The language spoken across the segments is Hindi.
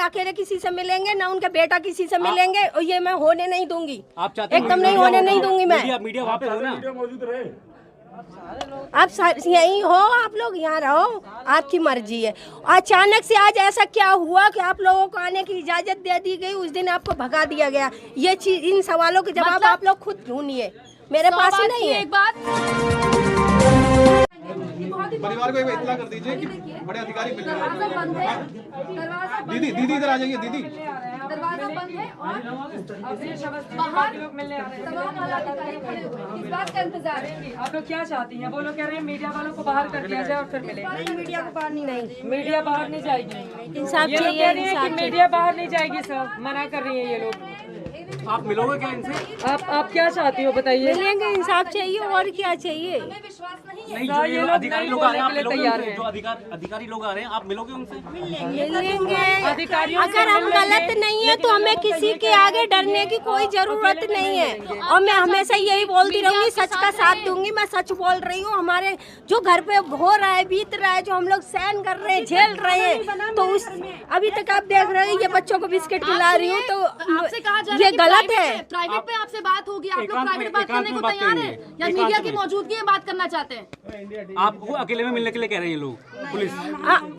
अकेले किसी से मिलेंगे ना, उनके बेटा किसी से मिलेंगे, और ये मैं होने नहीं दूंगी। आप चाहते हैं एकदम नहीं होने नहीं दूंगी मैं। मीडिया वहाँ पे हो ना, आप यही हो, आप लोग यहाँ रहो, आपकी मर्जी है। अचानक से आज ऐसा क्या हुआ कि आप लोगों को आने की इजाजत दे दी गई, उस दिन आपको भगा दिया गया? ये चीज, इन सवालों के जवाब आप लोग खुद ढूंढिए, मेरे पास ही नहीं है। एक बात परिवार को एक इत्तला कर दीजिए कि बड़े अधिकारी मिल रहे हैं। दीदी इधर आ जाइए। दीदी दरवाजा बंद है और बाहर लोग मिलने आ रहे हैं। तमाम आला अधिकारी खड़े हुए हैं। इस बात का इंतजार है। आप लोग क्या चाहती हैं? वो लोग कह रहे हैं मीडिया वालों को बाहर कर दिया जाए और फिर मिले। नहीं, मीडिया को बाहर नहीं, मीडिया बाहर नहीं जाएगी। इंसाफ ये लोग चाहिए, कह रही हैं कि इंसाफ मीडिया बाहर नहीं जाएगी, सर मना कर रही हैं ये लोग। आप मिलोगे क्या इनसे? आप क्या चाहती हो बताइए? मिलेंगे, इंसाफ चाहिए, और क्या चाहिए? विश्वास नहीं है। नहीं, सर, जो ये लोग अधिकारी नहीं लोग आ रहे हैं, आप बोलने के लिए मिलोगे तैयार उनसे? हैं। जो अधिकारी लोग आ रहे हैं, आप मिलोगे उनसे? मिलेंगे। अधिकारियों से अगर हम मिलेंगे, गलत नहीं है तो हमें किसी के आगे डरने की कोई जरूरत नहीं है, और मैं हमेशा यही बोलती रहूंगी, सच का साथ दूंगी। मैं सच बोल रही हूँ। हमारे जो घर पे हो रहा है, बीत रहा है, जो हम लोग सहन कर रहे हैं, झेल रहे हैं, तो उस अभी तक आप देख रहे हैं, ये बच्चों को बिस्किट खिला रही हूँ, तो आपसे कहा जा रहा ये है गलत है। प्राइवेट पे आपसे बात होगी, आप लोग एकांत में- प्राइवेट बात एकांत करने में को बात तैयार करेंगे। हैं या एकांत मीडिया की में। मौजूदगी में बात करना चाहते हैं? आपको अकेले में मिलने के लिए कह रहे हैं ये लोग, पुलिस।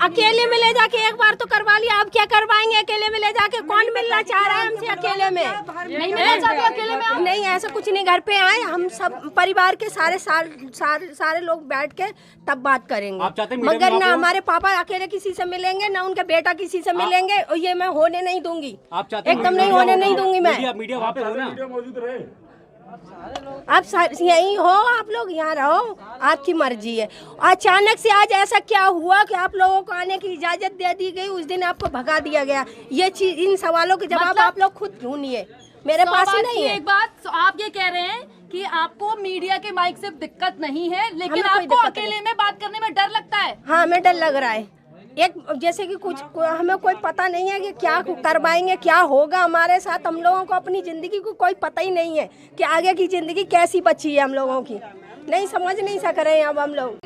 अकेले में ले जाके एक बार तो करवा लिया, अब क्या करवाएंगे अकेले में ले जाके? कौन मिलना चाह रहा है हमसे अकेले में? नहीं मिलना चाहते अकेले में आप? नहीं, ऐसा कुछ नहीं। घर पे आए, हम सब परिवार के सारे लोग बैठ के तब बात करेंगे। आप चाहते हैं मीडिया में मगर ना आप हमारे पापा अकेले किसी से मिलेंगे, ना उनके बेटा किसी से मिलेंगे, और ये मैं होने नहीं दूंगी। आप चाहते हैं एकदम नहीं होने नहीं दूंगी मैं। मीडिया वहाँ पे हो ना, आप यही हो, आप लोग यहाँ रहो, आपकी मर्जी है। अचानक से आज ऐसा क्या हुआ कि आप लोगों को आने की इजाजत दे दी गई, उस दिन आपको भगा दिया गया? ये चीज, इन सवालों के जवाब आप लोग खुद ढूंढिए, मेरे पास ही नहीं है। एक बात आप ये कह रहे हैं कि आपको मीडिया के माइक से दिक्कत नहीं है, लेकिन हमें कोई आपको दिक्कत अकेले में बात करने में डर लगता है। हाँ, हमें डर लग रहा है। एक जैसे कि हमें कोई पता नहीं है कि क्या करवाएंगे, क्या होगा हमारे साथ। हम लोगों को अपनी जिंदगी को कोई पता ही नहीं है कि आगे की जिंदगी कैसी बची है हम लोगों की। नहीं समझ नहीं सक रहे हैं अब हम लोग।